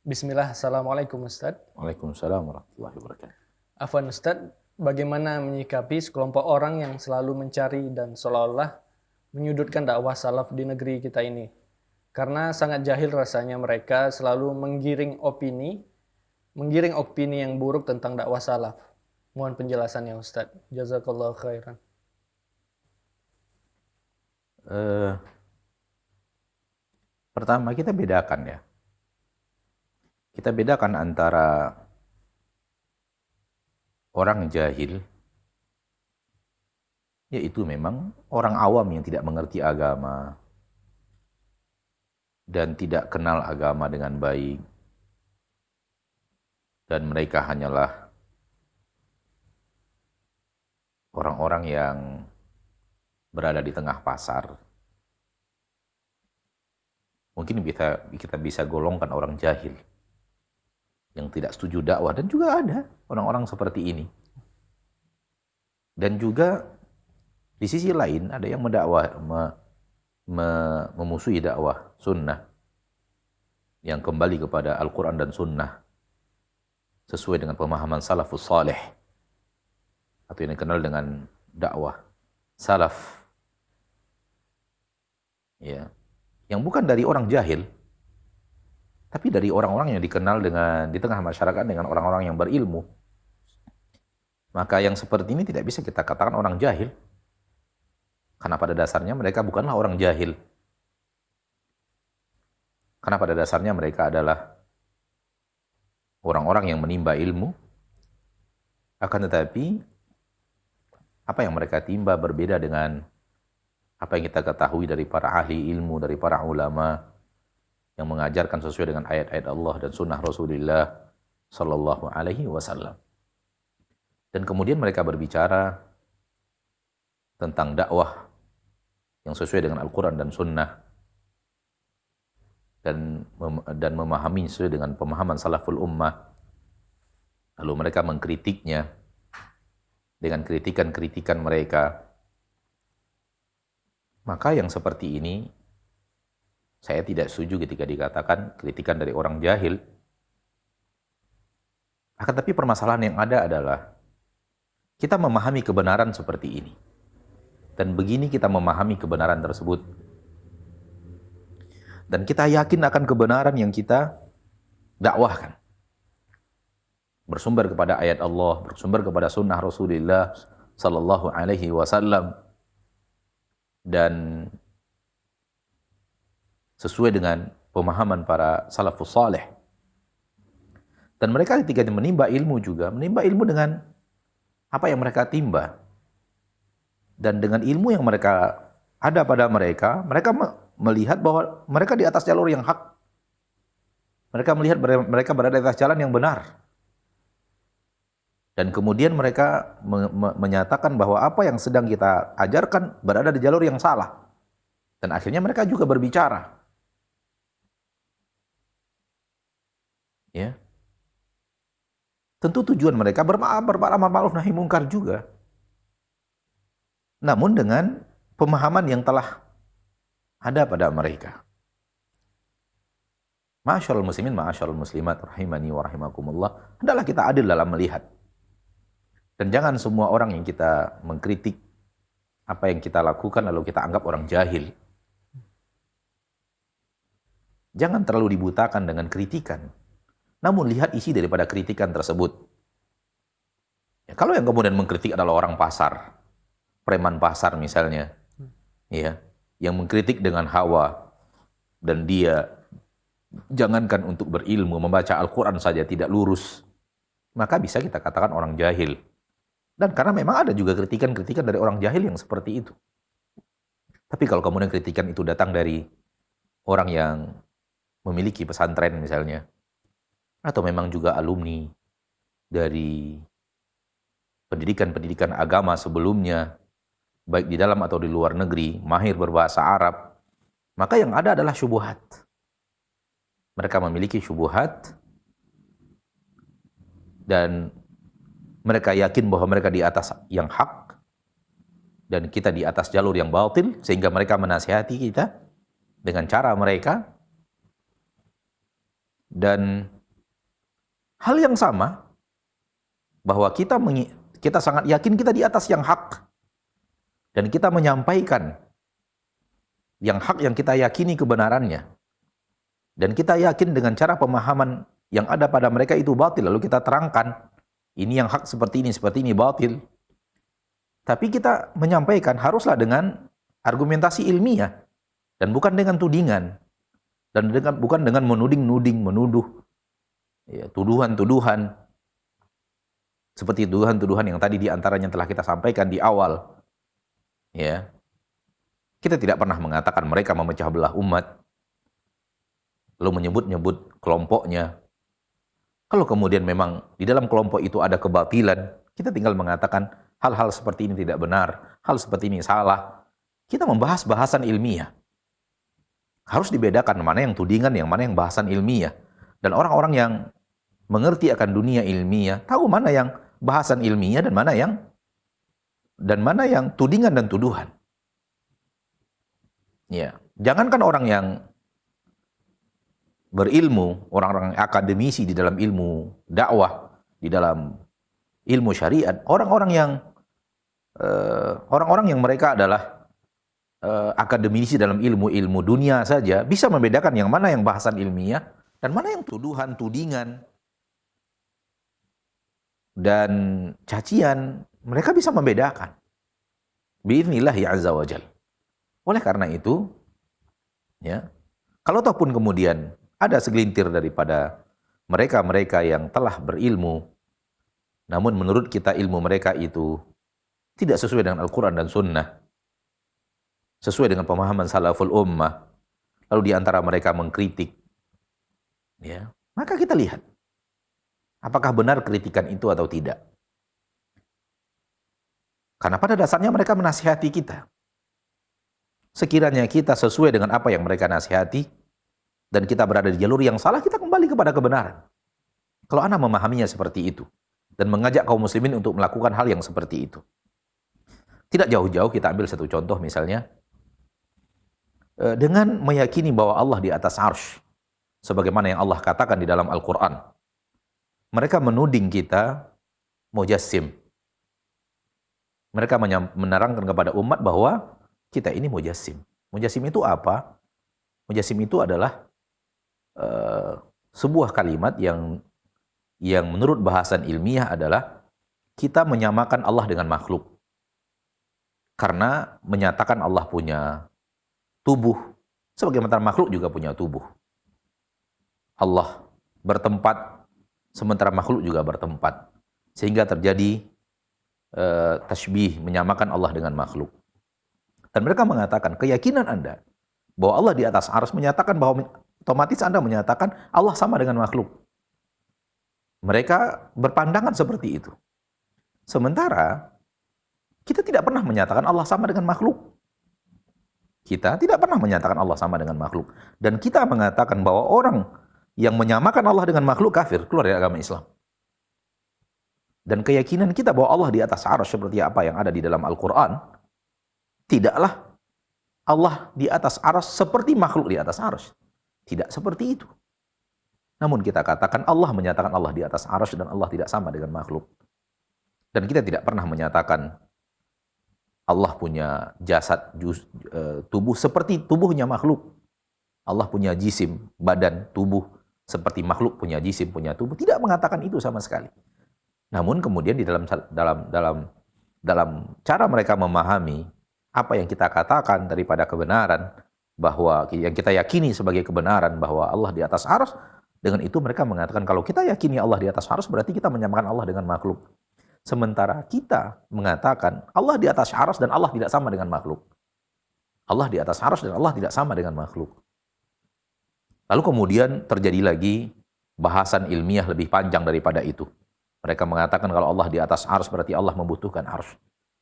Bismillah, Assalamualaikum Ustadz. Waalaikumsalam warahmatullahi wabarakatuh. Afwan Ustadz, bagaimana menyikapi sekelompok orang yang selalu mencari dan seolah-olah menyudutkan dakwah salaf di negeri kita ini? Karena sangat jahil rasanya mereka selalu menggiring opini yang buruk tentang dakwah salaf. Mohon penjelasannya Ustadz. Jazakallahu khairan. Pertama kita bedakan ya. Kita bedakan antara orang jahil, yaitu memang orang awam yang tidak mengerti agama dan tidak kenal agama dengan baik. Dan mereka hanyalah orang-orang yang berada di tengah pasar. Mungkin kita bisa golongkan orang jahil yang tidak setuju dakwah, dan juga ada orang-orang seperti ini. Dan juga di sisi lain ada yang memusuhi dakwah sunnah, yang kembali kepada Al-Quran dan sunnah sesuai dengan pemahaman salafus salih, atau yang dikenal dengan dakwah salaf, ya, yang bukan dari orang jahil, tapi dari orang-orang yang dikenal di tengah masyarakat dengan orang-orang yang berilmu. Maka yang seperti ini tidak bisa kita katakan orang jahil, karena pada dasarnya mereka bukanlah orang jahil. Karena pada dasarnya mereka adalah orang-orang yang menimba ilmu, akan tetapi apa yang mereka timba berbeda dengan apa yang kita ketahui dari para ahli ilmu, dari para ulama yang mengajarkan sesuai dengan ayat-ayat Allah dan sunnah Rasulullah Sallallahu Alaihi Wasallam. Dan kemudian mereka berbicara tentang dakwah yang sesuai dengan Al-Quran dan sunnah, dan memahami sesuai dengan pemahaman salaful ummah. Lalu mereka mengkritiknya dengan kritikan-kritikan mereka. Maka yang seperti ini saya tidak setuju ketika dikatakan kritikan dari orang jahil. Akan tapi permasalahan yang ada adalah kita memahami kebenaran seperti ini. Dan begini kita memahami kebenaran tersebut. Dan kita yakin akan kebenaran yang kita dakwahkan. Bersumber kepada ayat Allah, bersumber kepada sunnah Rasulullah Sallallahu Alaihi Wasallam, dan sesuai dengan pemahaman para salafus salih. Dan mereka ketika menimba ilmu juga, menimba ilmu dengan apa yang mereka timba. Dan dengan ilmu yang mereka ada pada mereka, mereka melihat bahwa mereka di atas jalur yang hak. Mereka melihat mereka berada di atas jalan yang benar. Dan kemudian mereka menyatakan bahwa apa yang sedang kita ajarkan berada di jalur yang salah. Dan akhirnya mereka juga berbicara. Ya. Tentu tujuan mereka beramar ma'ruf nahi mungkar juga. Namun dengan pemahaman yang telah ada pada mereka. Ma'asyarul muslimin, ma'asyarul muslimat, rahimani wa rahimakumullah. Hendaklah kita adil dalam melihat. Dan jangan semua orang yang kita mengkritik apa yang kita lakukan lalu kita anggap orang jahil. Jangan terlalu dibutakan dengan kritikan. Namun lihat isi daripada kritikan tersebut. Ya, kalau yang kemudian mengkritik adalah orang pasar, preman pasar misalnya, ya, yang mengkritik dengan hawa, dan dia jangankan untuk berilmu, membaca Al-Quran saja tidak lurus, maka bisa kita katakan orang jahil. Dan karena memang ada juga kritikan-kritikan dari orang jahil yang seperti itu. Tapi kalau kemudian kritikan itu datang dari orang yang memiliki pesantren misalnya, atau memang juga alumni dari pendidikan-pendidikan agama sebelumnya, baik di dalam atau di luar negeri, mahir berbahasa Arab, maka yang ada adalah syubhat. Mereka memiliki syubhat, dan mereka yakin bahwa mereka di atas yang hak, dan kita di atas jalur yang batil, sehingga mereka menasihati kita dengan cara mereka. Dan Hal yang sama, bahwa kita sangat yakin kita di atas yang hak. Dan kita menyampaikan yang hak yang kita yakini kebenarannya. Dan kita yakin dengan cara pemahaman yang ada pada mereka itu batil. Lalu kita terangkan, ini yang hak seperti ini batil. Tapi kita menyampaikan haruslah dengan argumentasi ilmiah. Dan bukan dengan tudingan. Dan bukan dengan menuding-nuding, menuduh. Ya, tuduhan-tuduhan. Seperti tuduhan-tuduhan yang tadi diantaranya telah kita sampaikan di awal. Ya, kita tidak pernah mengatakan mereka memecah belah umat. Lalu menyebut-nyebut kelompoknya. Kalau kemudian memang di dalam kelompok itu ada kebatilan, kita tinggal mengatakan hal-hal seperti ini tidak benar, hal seperti ini salah. Kita membahas bahasan ilmiah. Harus dibedakan mana yang tudingan, yang mana yang bahasan ilmiah. Dan orang-orang yang mengerti akan dunia ilmiah, tahu mana yang bahasan ilmiah dan mana yang tudingan dan tuduhan. Ya, jangankan orang yang berilmu, orang-orang akademisi di dalam ilmu dakwah, di dalam ilmu syariat, orang-orang yang mereka adalah akademisi dalam ilmu-ilmu dunia saja bisa membedakan yang mana yang bahasan ilmiah dan mana yang tuduhan, tudingan dan cacian. Mereka bisa membedakan. Bi'idznillah azza wa jal. Oleh karena itu, ya, kalau ataupun kemudian ada segelintir daripada mereka-mereka yang telah berilmu, namun menurut kita ilmu mereka itu tidak sesuai dengan Al-Quran dan Sunnah, sesuai dengan pemahaman salaful ummah, lalu di antara mereka mengkritik, ya, maka kita lihat apakah benar kritikan itu atau tidak. Karena pada dasarnya mereka menasihati kita. Sekiranya kita sesuai dengan apa yang mereka nasihati, dan kita berada di jalur yang salah, kita kembali kepada kebenaran. Kalau Anda memahaminya seperti itu, dan mengajak kaum muslimin untuk melakukan hal yang seperti itu. Tidak jauh-jauh, kita ambil satu contoh misalnya, dengan meyakini bahwa Allah di atas arsy, sebagaimana yang Allah katakan di dalam Al-Quran. Mereka menuding kita mujassim. Mereka menerangkan kepada umat bahwa kita ini mujassim. Mujassim itu apa? Mujassim itu adalah sebuah kalimat yang menurut bahasan ilmiah adalah kita menyamakan Allah dengan makhluk. Karena menyatakan Allah punya tubuh, sebagaimana makhluk juga punya tubuh. Allah bertempat, sementara makhluk juga bertempat. Sehingga terjadi tasbih, menyamakan Allah dengan makhluk. Dan mereka mengatakan, keyakinan Anda bahwa Allah di atas arsy menyatakan bahwa otomatis Anda menyatakan Allah sama dengan makhluk. Mereka berpandangan seperti itu. Sementara kita tidak pernah menyatakan Allah sama dengan makhluk. Kita tidak pernah menyatakan Allah sama dengan makhluk. Dan kita mengatakan bahwa orang yang menyamakan Allah dengan makhluk kafir, keluar dari agama Islam. Dan keyakinan kita bahwa Allah di atas arsy seperti apa yang ada di dalam Al-Quran, tidaklah Allah di atas arsy seperti makhluk di atas arsy. Tidak seperti itu. Namun kita katakan Allah menyatakan Allah di atas arsy dan Allah tidak sama dengan makhluk. Dan kita tidak pernah menyatakan Allah punya jasad, tubuh seperti tubuhnya makhluk. Allah punya jisim, badan, tubuh seperti makhluk punya jisim, punya tubuh. Tidak mengatakan itu sama sekali. Namun kemudian di dalam cara mereka memahami apa yang kita katakan daripada kebenaran, bahwa yang kita yakini sebagai kebenaran bahwa Allah di atas arsy, dengan itu mereka mengatakan kalau kita yakini Allah di atas arsy berarti kita menyamakan Allah dengan makhluk. Sementara kita mengatakan Allah di atas arsy dan Allah tidak sama dengan makhluk. Allah di atas arsy dan Allah tidak sama dengan makhluk. Lalu kemudian terjadi lagi bahasan ilmiah lebih panjang daripada itu. Mereka mengatakan kalau Allah di atas arsy berarti Allah membutuhkan arsy.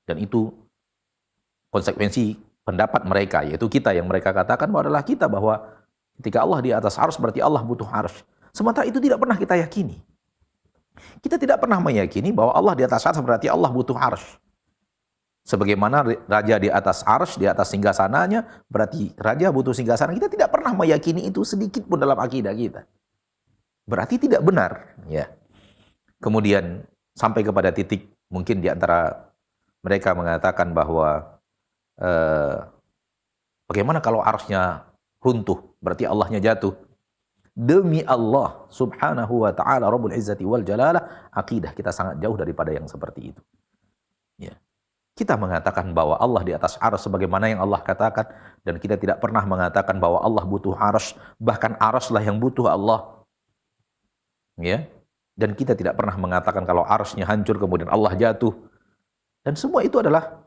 Dan itu konsekuensi pendapat mereka, yaitu kita yang mereka katakan adalah kita bahwa ketika Allah di atas arsy berarti Allah butuh arsy. Sementara itu tidak pernah kita yakini. Kita tidak pernah meyakini bahwa Allah di atas arsy berarti Allah butuh arsy. Sebagaimana raja di atas arsy, di atas singgasananya, berarti raja butuh singgasana. Kita tidak pernah meyakini itu sedikit pun dalam akidah kita. Berarti tidak benar, ya. kemudian sampai kepada titik mungkin di antara mereka mengatakan bahwa bagaimana kalau arsy-nya runtuh, berarti Allahnya jatuh. Demi Allah subhanahu wa ta'ala Rabbul Izzati wal Jalalah, akidah kita sangat jauh daripada yang seperti itu. Ya. Kita mengatakan bahwa Allah di atas arsy sebagaimana yang Allah katakan, dan kita tidak pernah mengatakan bahwa Allah butuh arsy, bahkan arsy lah yang butuh Allah. Ya. Dan kita tidak pernah mengatakan kalau arsy-nya hancur kemudian Allah jatuh. Dan semua itu adalah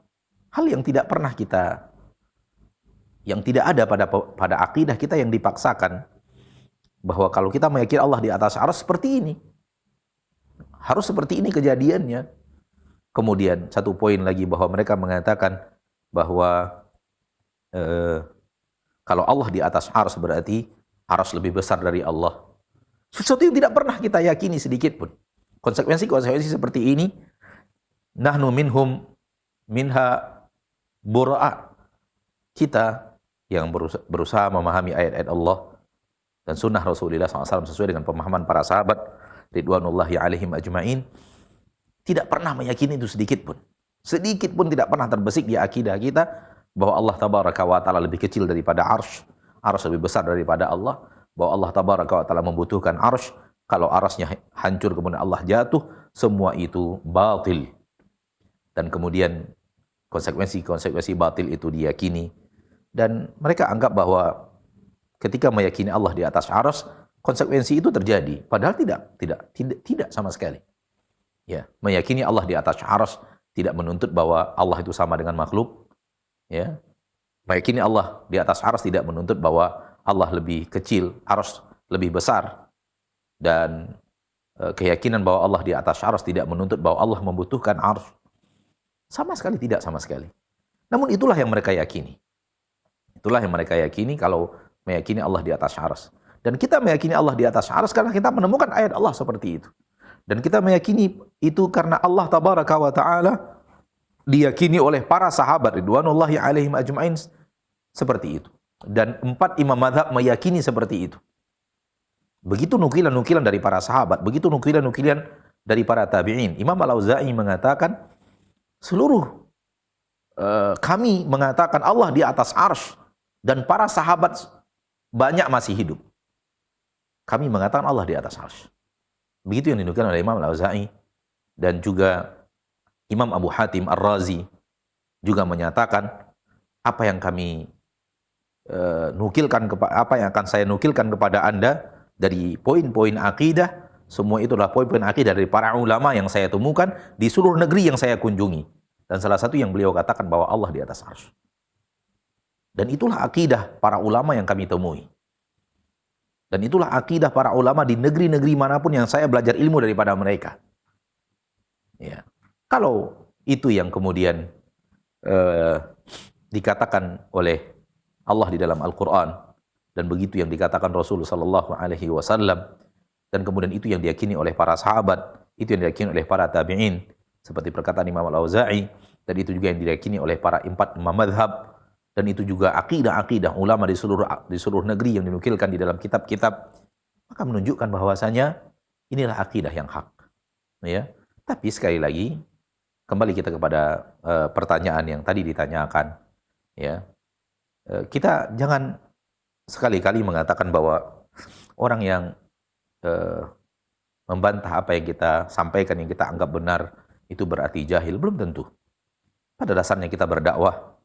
hal yang tidak pernah kita, yang tidak ada pada akidah kita yang dipaksakan. Bahwa kalau kita meyakini Allah di atas arsy seperti ini, harus seperti ini kejadiannya. Kemudian satu poin lagi bahwa mereka mengatakan bahwa kalau Allah di atas arsy berarti arsy lebih besar dari Allah. Sesuatu yang tidak pernah kita yakini sedikit pun. Konsekuensi seperti ini, nahnu minhum minha bura'a. Kita yang berusaha memahami ayat-ayat Allah dan sunnah Rasulullah SAW sesuai dengan pemahaman para sahabat ridwanullahi alaihim ajma'in, tidak pernah meyakini itu sedikit pun. Sedikit pun tidak pernah terbesit di akidah kita bahwa Allah tabaraka wa ta'ala lebih kecil daripada arsy, arsy lebih besar daripada Allah, bahwa Allah tabaraka wa ta'ala membutuhkan arsy, kalau arsy-nya hancur kemudian Allah jatuh, semua itu batil. Dan kemudian konsekuensi batil itu diyakini, dan mereka anggap bahwa ketika meyakini Allah di atas arsy, konsekuensi itu terjadi. Padahal tidak sama sekali. Ya, meyakini Allah di atas arsy tidak menuntut bahwa Allah itu sama dengan makhluk. Ya, meyakini Allah di atas arsy tidak menuntut bahwa Allah lebih kecil, arsy lebih besar. Dan keyakinan bahwa Allah di atas arsy tidak menuntut bahwa Allah membutuhkan arsy. Sama sekali tidak, sama sekali. Namun itulah yang mereka yakini. Itulah yang mereka yakini kalau meyakini Allah di atas arsy. Dan kita meyakini Allah di atas arsy karena kita menemukan ayat Allah seperti itu. Dan kita meyakini itu karena Allah tabaraka wa ta'ala diyakini oleh para sahabat ridwanullahi alaihim ajma'in seperti itu. Dan 4 imam mazhab meyakini seperti itu. Begitu nukilan-nukilan dari para sahabat, begitu nukilan-nukilan dari para tabi'in. Imam Al-Auza'i mengatakan, seluruh kami mengatakan Allah di atas arsy dan para sahabat banyak masih hidup. Kami mengatakan Allah di atas arsy. Begitu yang dinukilkan oleh Imam Al-Auza'i. Dan juga Imam Abu Hatim Ar-Razi juga menyatakan apa yang kami apa yang akan saya nukilkan kepada Anda dari poin-poin akidah, semua itulah poin-poin akidah dari para ulama yang saya temukan di seluruh negeri yang saya kunjungi. Dan salah satu yang beliau katakan bahwa Allah di atas arsy. Dan itulah akidah para ulama yang kami temui. Dan itulah akidah para ulama di negeri-negeri manapun yang saya belajar ilmu daripada mereka. Ya. Kalau itu yang kemudian dikatakan oleh Allah di dalam Al-Quran, dan begitu yang dikatakan Rasulullah SAW, dan kemudian itu yang diyakini oleh para sahabat, itu yang diyakini oleh para tabi'in, seperti perkataan Imam Al-Auza'i, dan itu juga yang diyakini oleh para 4 imam madhab, dan itu juga akidah-akidah ulama di seluruh negeri yang dinukilkan di dalam kitab-kitab, maka menunjukkan bahwasanya inilah akidah yang hak. Ya. Tapi sekali lagi, kembali kita kepada pertanyaan yang tadi ditanyakan. Ya. Kita jangan sekali-kali mengatakan bahwa orang yang membantah apa yang kita sampaikan, yang kita anggap benar, itu berarti jahil. Belum tentu. Pada dasarnya kita berdakwah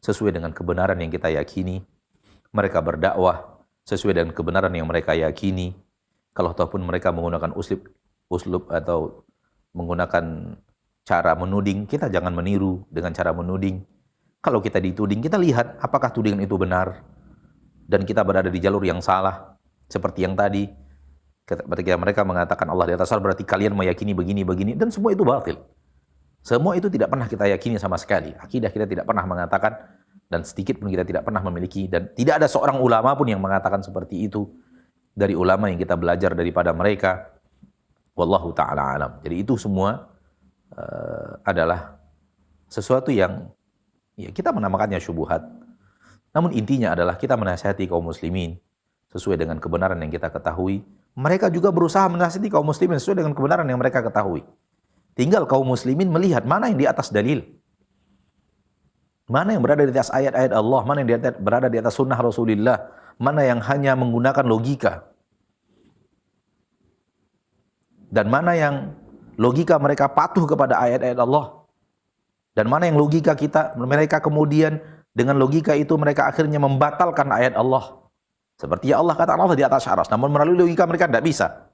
sesuai dengan kebenaran yang kita yakini. Mereka berdakwah sesuai dengan kebenaran yang mereka yakini. Kalau ataupun mereka menggunakan uslub atau menggunakan cara menuding, kita jangan meniru dengan cara menuding. Kalau kita dituding, kita lihat apakah tudingan itu benar dan kita berada di jalur yang salah. Seperti yang tadi, ketika mereka mengatakan Allah di atas arsy berarti kalian meyakini begini, dan semua itu batil. Semua itu tidak pernah kita yakini sama sekali. Akidah kita tidak pernah mengatakan, dan sedikit pun kita tidak pernah memiliki, dan tidak ada seorang ulama pun yang mengatakan seperti itu dari ulama yang kita belajar daripada mereka. Wallahu ta'ala alam. Jadi itu semua adalah sesuatu yang ya, kita menamakannya syubhat. Namun intinya adalah kita menasihati kaum muslimin sesuai dengan kebenaran yang kita ketahui, mereka juga berusaha menasihati kaum muslimin sesuai dengan kebenaran yang mereka ketahui. Tinggal kaum muslimin melihat mana yang di atas dalil. Mana yang berada di atas ayat-ayat Allah, mana yang berada di atas sunnah Rasulullah, mana yang hanya menggunakan logika. Dan mana yang logika mereka patuh kepada ayat-ayat Allah. Dan mana yang logika mereka kemudian dengan logika itu mereka akhirnya membatalkan ayat Allah. Seperti Allah kata Allah di atas arsy, namun melalui logika mereka tidak bisa.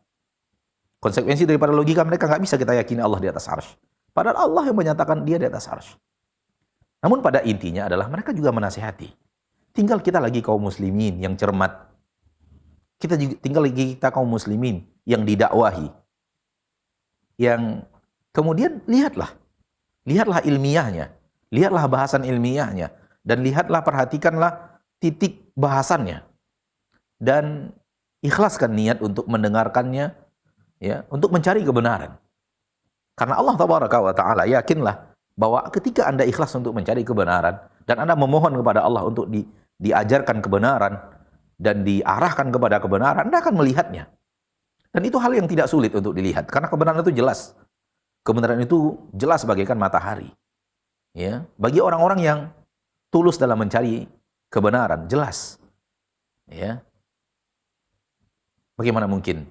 Konsekuensi daripada logika mereka nggak bisa kita yakini Allah di atas arsy. Padahal Allah yang menyatakan dia di atas arsy. Namun pada intinya adalah mereka juga menasihati. Tinggal kita lagi kaum muslimin yang cermat. Tinggal lagi kita kaum muslimin yang didakwahi. Yang kemudian lihatlah ilmiahnya. Lihatlah bahasan ilmiahnya. Dan perhatikanlah titik bahasannya. Dan ikhlaskan niat untuk mendengarkannya, ya, untuk mencari kebenaran. Karena Allah Tabaraka wa Ta'ala, yakinlah bahwa ketika Anda ikhlas untuk mencari kebenaran dan Anda memohon kepada Allah untuk diajarkan kebenaran dan diarahkan kepada kebenaran, Anda akan melihatnya. Dan itu hal yang tidak sulit untuk dilihat karena kebenaran itu jelas. Kebenaran itu jelas bagaikan matahari. Ya, bagi orang-orang yang tulus dalam mencari kebenaran, jelas. Ya. Bagaimana mungkin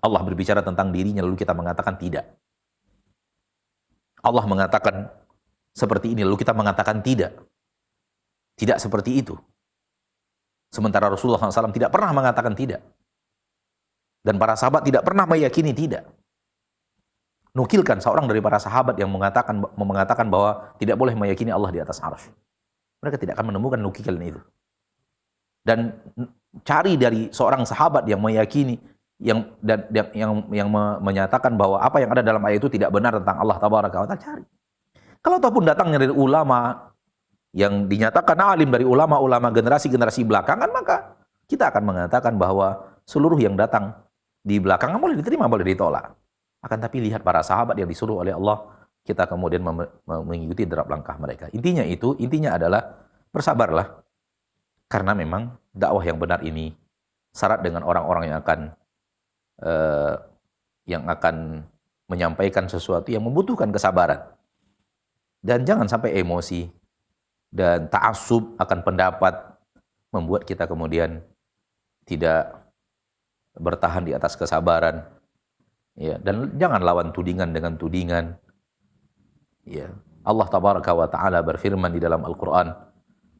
Allah berbicara tentang dirinya lalu kita mengatakan tidak? Allah mengatakan seperti ini lalu kita mengatakan tidak. Tidak seperti itu. Sementara Rasulullah SAW tidak pernah mengatakan tidak. Dan para sahabat tidak pernah meyakini tidak. Nukilkan seorang dari para sahabat yang mengatakan bahwa tidak boleh meyakini Allah di atas arsy. Mereka tidak akan menemukan nukilan itu. Dan cari dari seorang sahabat yang meyakini yang menyatakan bahwa apa yang ada dalam ayat itu tidak benar tentang Allah Tabaraka wa Ta'ala, cari. Kalau ataupun datangnya dari ulama yang dinyatakan alim dari ulama-ulama generasi-generasi belakangan, maka kita akan mengatakan bahwa seluruh yang datang di belakangan boleh diterima, boleh ditolak. Akan tapi lihat para sahabat yang disuruh oleh Allah, kita kemudian mengikuti derap langkah mereka. Intinya adalah bersabarlah. Karena memang dakwah yang benar ini syarat dengan orang-orang yang akan menyampaikan sesuatu yang membutuhkan kesabaran. Dan jangan sampai emosi dan ta'assub akan pendapat membuat kita kemudian tidak bertahan di atas kesabaran. Ya, dan jangan lawan tudingan dengan tudingan. Ya, Allah Tabaraka wa Ta'ala berfirman di dalam Al-Qur'an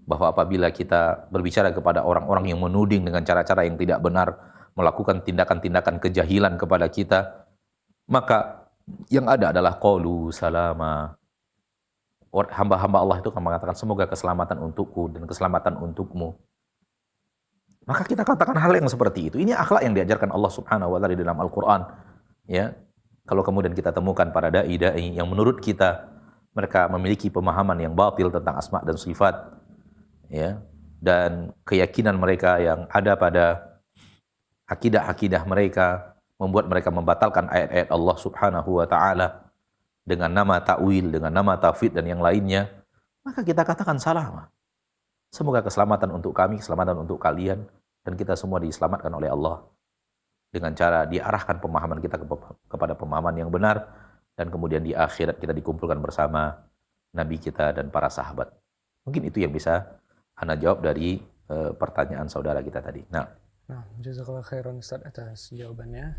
bahwa apabila kita berbicara kepada orang-orang yang menuding dengan cara-cara yang tidak benar, melakukan tindakan-tindakan kejahilan kepada kita, maka yang ada adalah qalu salama. Hamba-hamba Allah itu akan mengatakan semoga keselamatan untukku dan keselamatan untukmu. Maka kita katakan hal yang seperti itu. Ini akhlak yang diajarkan Allah Subhanahu wa Ta'ala di dalam Al-Qur'an. Ya. Kalau kemudian kita temukan para dai-dai yang menurut kita mereka memiliki pemahaman yang batil tentang asma dan sifat, ya, dan keyakinan mereka yang ada pada akidah-akidah mereka membuat mereka membatalkan ayat-ayat Allah Subhanahu wa Ta'ala dengan nama ta'wil, dengan nama tafwid dan yang lainnya, maka kita katakan salah. Semoga keselamatan untuk kami, keselamatan untuk kalian, dan kita semua diselamatkan oleh Allah dengan cara diarahkan pemahaman kita kepada pemahaman yang benar, dan kemudian di akhirat kita dikumpulkan bersama Nabi kita dan para sahabat. Mungkin itu yang bisa Ana jawab dari pertanyaan saudara kita tadi. Nah, jazakallah khairan Ustaz atas jawabannya.